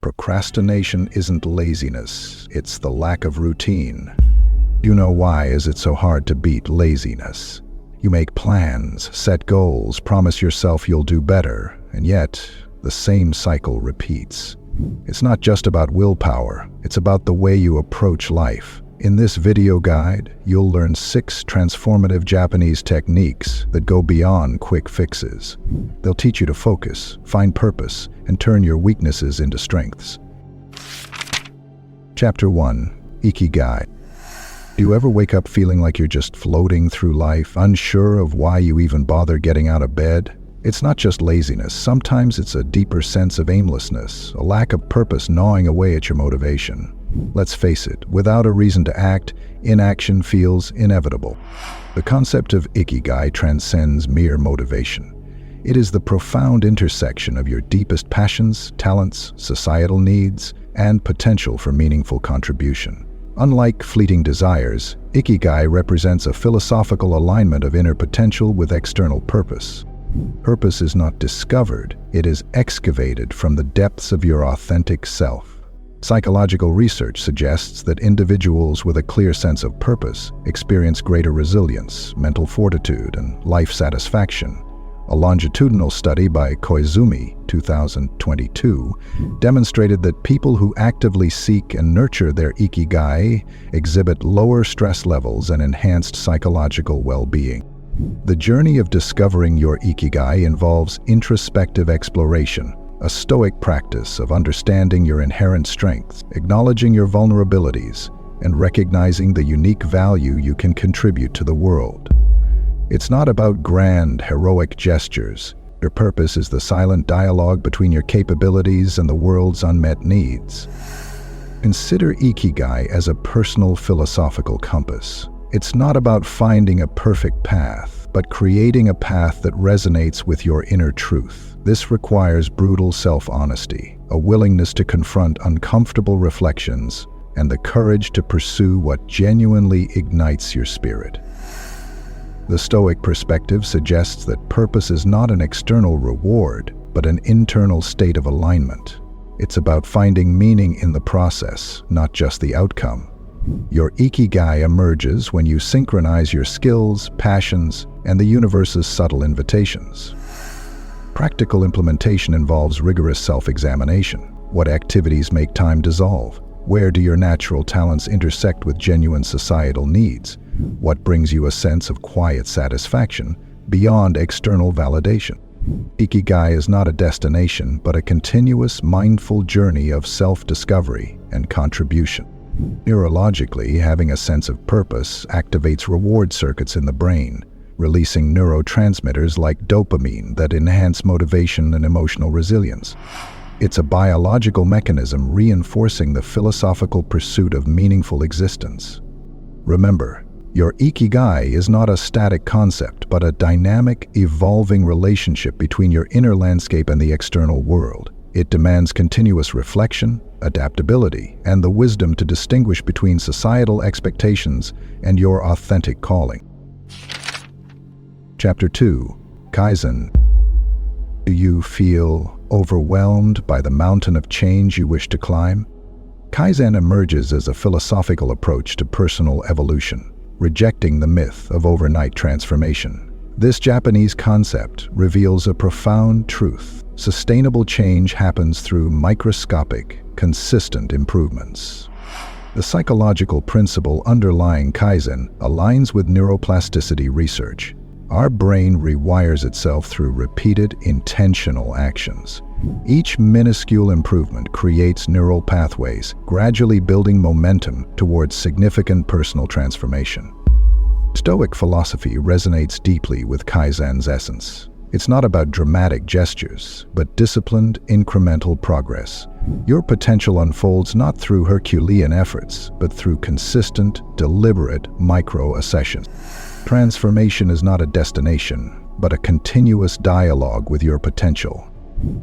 Procrastination isn't laziness, it's the lack of routine. You know why is it so hard to beat laziness? You make plans, set goals, promise yourself you'll do better, and yet the same cycle repeats. It's not just about willpower, it's about the way you approach life. In this video guide, you'll learn 6 transformative Japanese techniques that go beyond quick fixes. They'll teach you to focus, find purpose, and turn your weaknesses into strengths. Chapter 1. Ikigai. Do you ever wake up feeling like you're just floating through life, unsure of why you even bother getting out of bed? It's not just laziness. Sometimes it's a deeper sense of aimlessness, a lack of purpose gnawing away at your motivation. Let's face it, without a reason to act, inaction feels inevitable. The concept of Ikigai transcends mere motivation. It is the profound intersection of your deepest passions, talents, societal needs, and potential for meaningful contribution. Unlike fleeting desires, Ikigai represents a philosophical alignment of inner potential with external purpose. Purpose is not discovered, it is excavated from the depths of your authentic self. Psychological research suggests that individuals with a clear sense of purpose experience greater resilience, mental fortitude, and life satisfaction. A longitudinal study by Koizumi, 2022, demonstrated that people who actively seek and nurture their Ikigai exhibit lower stress levels and enhanced psychological well-being. The journey of discovering your Ikigai involves introspective exploration, a stoic practice of understanding your inherent strengths, acknowledging your vulnerabilities, and recognizing the unique value you can contribute to the world. It's not about grand, heroic gestures. Your purpose is the silent dialogue between your capabilities and the world's unmet needs. Consider Ikigai as a personal philosophical compass. It's not about finding a perfect path, but creating a path that resonates with your inner truth. This requires brutal self-honesty, a willingness to confront uncomfortable reflections, and the courage to pursue what genuinely ignites your spirit. The Stoic perspective suggests that purpose is not an external reward, but an internal state of alignment. It's about finding meaning in the process, not just the outcome. Your Ikigai emerges when you synchronize your skills, passions, and the universe's subtle invitations. Practical implementation involves rigorous self-examination. What activities make time dissolve? Where do your natural talents intersect with genuine societal needs? What brings you a sense of quiet satisfaction beyond external validation? Ikigai is not a destination, but a continuous, mindful journey of self-discovery and contribution. Neurologically, having a sense of purpose activates reward circuits in the brain, releasing neurotransmitters like dopamine that enhance motivation and emotional resilience. It's a biological mechanism reinforcing the philosophical pursuit of meaningful existence. Remember, your Ikigai is not a static concept, but a dynamic, evolving relationship between your inner landscape and the external world. It demands continuous reflection, adaptability, and the wisdom to distinguish between societal expectations and your authentic calling. Chapter 2. Kaizen. Do you feel overwhelmed by the mountain of change you wish to climb? Kaizen emerges as a philosophical approach to personal evolution, rejecting the myth of overnight transformation. This Japanese concept reveals a profound truth. Sustainable change happens through microscopic, consistent improvements. The psychological principle underlying Kaizen aligns with neuroplasticity research. Our brain rewires itself through repeated, intentional actions. Each minuscule improvement creates neural pathways, gradually building momentum towards significant personal transformation. Stoic philosophy resonates deeply with Kaizen's essence. It's not about dramatic gestures, but disciplined, incremental progress. Your potential unfolds not through Herculean efforts, but through consistent, deliberate micro-accessions. Transformation is not a destination, but a continuous dialogue with your potential.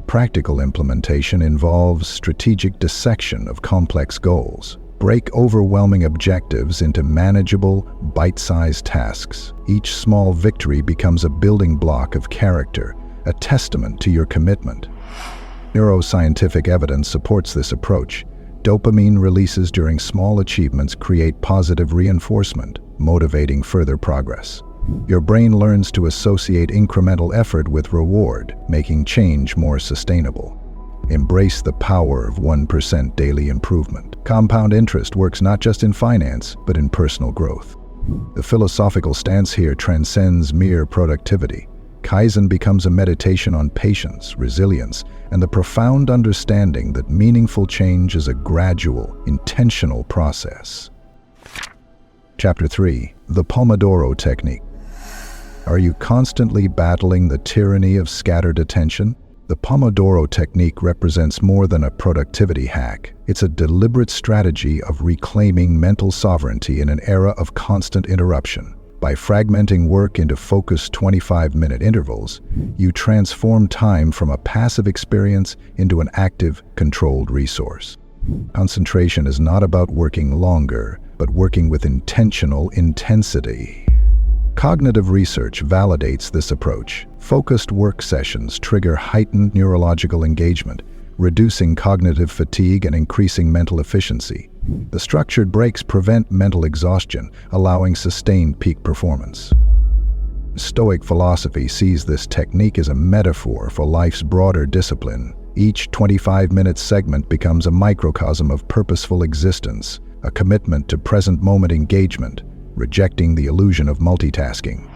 Practical implementation involves strategic dissection of complex goals. Break overwhelming objectives into manageable, bite-sized tasks. Each small victory becomes a building block of character, a testament to your commitment. Neuroscientific evidence supports this approach. Dopamine releases during small achievements create positive reinforcement, motivating further progress. Your brain learns to associate incremental effort with reward, making change more sustainable. Embrace the power of 1% daily improvement. Compound interest works not just in finance, but in personal growth. The philosophical stance here transcends mere productivity. Kaizen becomes a meditation on patience, resilience, and the profound understanding that meaningful change is a gradual, intentional process. Chapter 3. The Pomodoro Technique. Are you constantly battling the tyranny of scattered attention? The Pomodoro Technique represents more than a productivity hack. It's a deliberate strategy of reclaiming mental sovereignty in an era of constant interruption. By fragmenting work into focused 25-minute intervals, you transform time from a passive experience into an active, controlled resource. Concentration is not about working longer, but working with intentional intensity. Cognitive research validates this approach. Focused work sessions trigger heightened neurological engagement, reducing cognitive fatigue and increasing mental efficiency. The structured breaks prevent mental exhaustion, allowing sustained peak performance. Stoic philosophy sees this technique as a metaphor for life's broader discipline. Each 25-minute segment becomes a microcosm of purposeful existence, a commitment to present-moment engagement, rejecting the illusion of multitasking.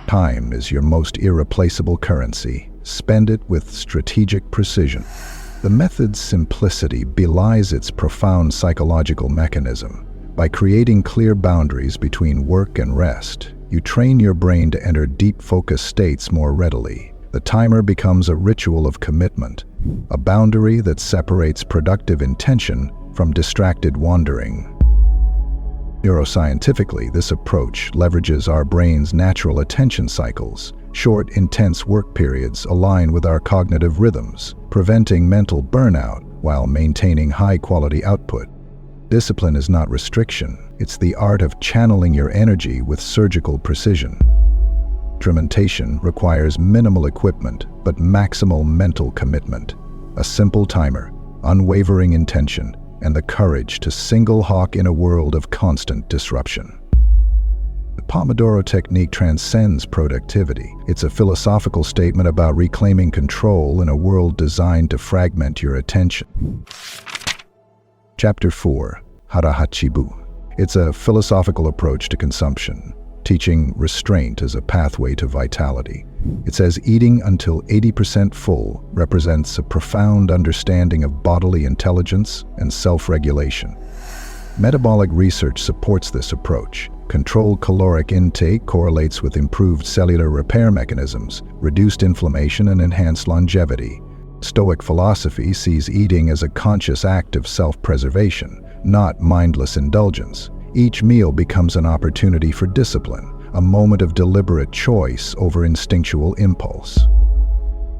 Time is your most irreplaceable currency. Spend it with strategic precision. The method's simplicity belies its profound psychological mechanism. By creating clear boundaries between work and rest, you train your brain to enter deep focus states more readily. The timer becomes a ritual of commitment, a boundary that separates productive intention from distracted wandering. Neuroscientifically, this approach leverages our brain's natural attention cycles. Short, intense work periods align with our cognitive rhythms, preventing mental burnout while maintaining high-quality output. Discipline is not restriction, it's the art of channeling your energy with surgical precision. Implementation requires minimal equipment, but maximal mental commitment. A simple timer, unwavering intention, and the courage to single hawk in a world of constant disruption. The Pomodoro Technique transcends productivity. It's a philosophical statement about reclaiming control in a world designed to fragment your attention. Chapter 4. Harahachibu. It's a philosophical approach to consumption, teaching restraint as a pathway to vitality. It says eating until 80% full represents a profound understanding of bodily intelligence and self-regulation. Metabolic research supports this approach. Controlled caloric intake correlates with improved cellular repair mechanisms, reduced inflammation, and enhanced longevity. Stoic philosophy sees eating as a conscious act of self-preservation, not mindless indulgence. Each meal becomes an opportunity for discipline, a moment of deliberate choice over instinctual impulse.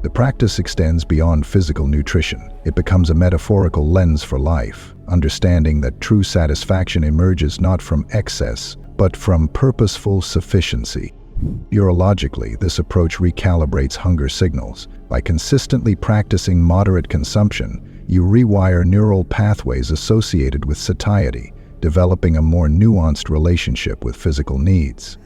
The practice extends beyond physical nutrition. It becomes a metaphorical lens for life, understanding that true satisfaction emerges not from excess, but from purposeful sufficiency. Urologically, this approach recalibrates hunger signals. By consistently practicing moderate consumption, you rewire neural pathways associated with satiety, developing a more nuanced relationship with physical needs.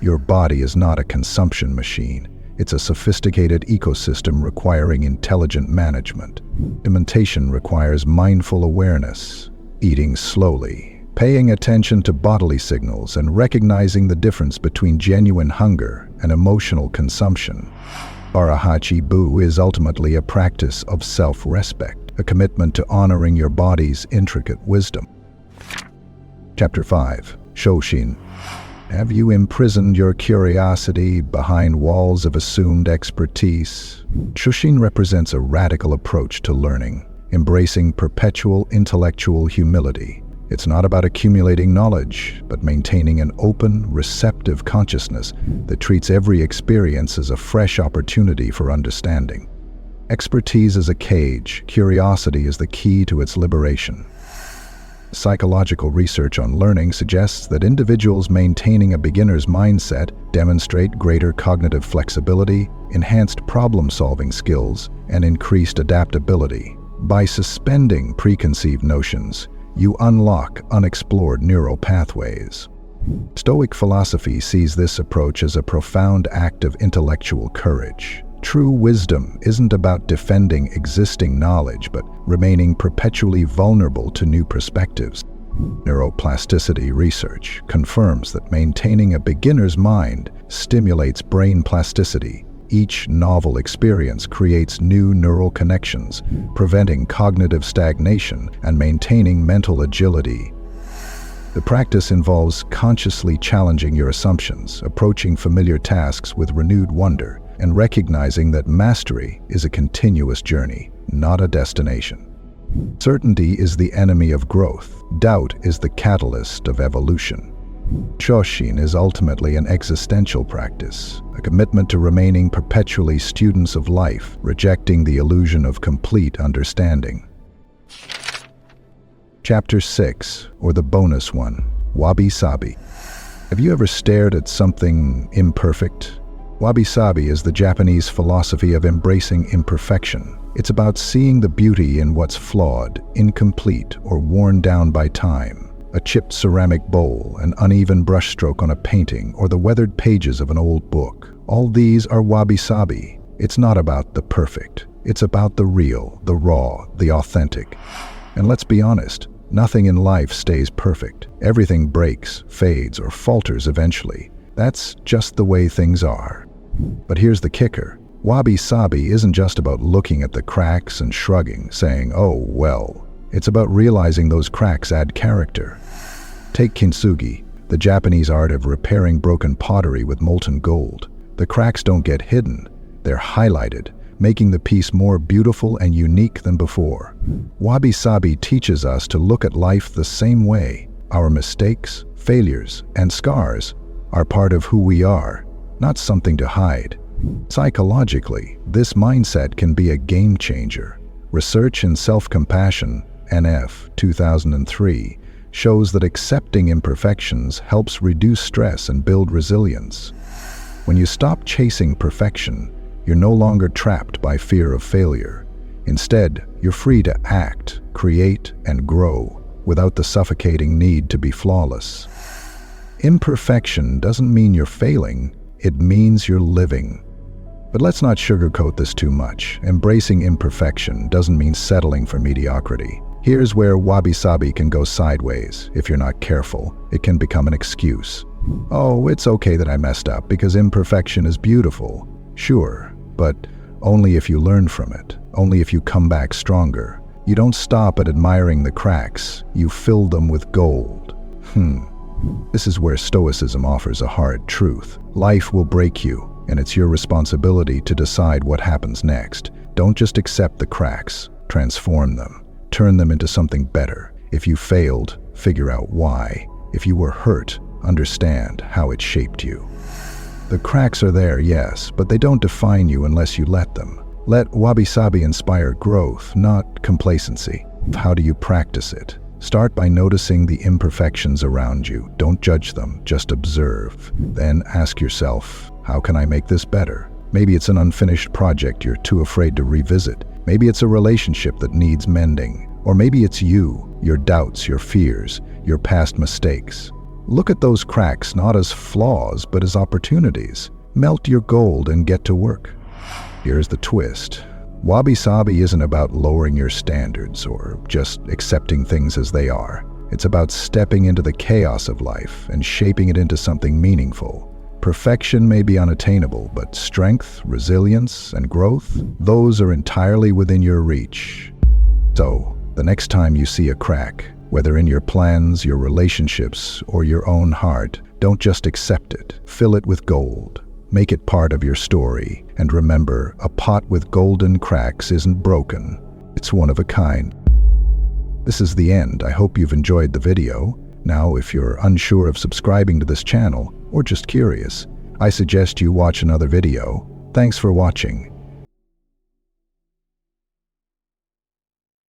Your body is not a consumption machine. It's a sophisticated ecosystem requiring intelligent management. Implementation requires mindful awareness, eating slowly, paying attention to bodily signals, and recognizing the difference between genuine hunger and emotional consumption. Harahachibu is ultimately a practice of self-respect, a commitment to honoring your body's intricate wisdom. Chapter 5. Shoshin. Have you imprisoned your curiosity behind walls of assumed expertise? Shoshin represents a radical approach to learning, embracing perpetual intellectual humility. It's not about accumulating knowledge, but maintaining an open, receptive consciousness that treats every experience as a fresh opportunity for understanding. Expertise is a cage, curiosity is the key to its liberation. Psychological research on learning suggests that individuals maintaining a beginner's mindset demonstrate greater cognitive flexibility, enhanced problem-solving skills, and increased adaptability. By suspending preconceived notions, you unlock unexplored neural pathways. Stoic philosophy sees this approach as a profound act of intellectual courage. True wisdom isn't about defending existing knowledge, but remaining perpetually vulnerable to new perspectives. Neuroplasticity research confirms that maintaining a beginner's mind stimulates brain plasticity. Each novel experience creates new neural connections, preventing cognitive stagnation and maintaining mental agility. The practice involves consciously challenging your assumptions, approaching familiar tasks with renewed wonder, and recognizing that mastery is a continuous journey, not a destination. Certainty is the enemy of growth. Doubt is the catalyst of evolution. Shoshin is ultimately an existential practice, a commitment to remaining perpetually students of life, rejecting the illusion of complete understanding. Chapter 6, or the bonus one, Wabi-sabi. Have you ever stared at something imperfect? Wabi-sabi is the Japanese philosophy of embracing imperfection. It's about seeing the beauty in what's flawed, incomplete, or worn down by time. A chipped ceramic bowl, an uneven brushstroke on a painting, or the weathered pages of an old book. All these are wabi-sabi. It's not about the perfect. It's about the real, the raw, the authentic. And let's be honest, nothing in life stays perfect. Everything breaks, fades, or falters eventually. That's just the way things are. But here's the kicker. Wabi-sabi isn't just about looking at the cracks and shrugging, saying, "Oh, well." It's about realizing those cracks add character. Take kintsugi, the Japanese art of repairing broken pottery with molten gold. The cracks don't get hidden, they're highlighted, making the piece more beautiful and unique than before. Wabi-sabi teaches us to look at life the same way. Our mistakes, failures, and scars are part of who we are, not something to hide. Psychologically, this mindset can be a game changer. Research in self-compassion, NF 2003, shows that accepting imperfections helps reduce stress and build resilience. When you stop chasing perfection, you're no longer trapped by fear of failure. Instead, you're free to act, create, and grow without the suffocating need to be flawless. Imperfection doesn't mean you're failing, it means you're living. But let's not sugarcoat this too much. Embracing imperfection doesn't mean settling for mediocrity. Here's where wabi-sabi can go sideways. If you're not careful, it can become an excuse. Oh, it's okay that I messed up because imperfection is beautiful. Sure, but only if you learn from it. Only if you come back stronger. You don't stop at admiring the cracks. You fill them with gold. This is where Stoicism offers a hard truth. Life will break you, and it's your responsibility to decide what happens next. Don't just accept the cracks, transform them. Turn them into something better. If you failed, figure out why. If you were hurt, understand how it shaped you. The cracks are there, yes, but they don't define you unless you let them. Let wabi-sabi inspire growth, not complacency. How do you practice it? Start by noticing the imperfections around you. Don't judge them, just observe. Then ask yourself, how can I make this better? Maybe it's an unfinished project you're too afraid to revisit. Maybe it's a relationship that needs mending. Or maybe it's you, your doubts, your fears, your past mistakes. Look at those cracks not as flaws, but as opportunities. Melt your gold and get to work. Here's the twist. Wabi-sabi isn't about lowering your standards or just accepting things as they are. It's about stepping into the chaos of life and shaping it into something meaningful. Perfection may be unattainable, but strength, resilience, and growth, those are entirely within your reach. So, the next time you see a crack, whether in your plans, your relationships, or your own heart, don't just accept it. Fill it with gold. Make it part of your story. And remember, a pot with golden cracks isn't broken. It's one of a kind. This is the end. I hope you've enjoyed the video. Now, if you're unsure of subscribing to this channel, or just curious, I suggest you watch another video. Thanks for watching.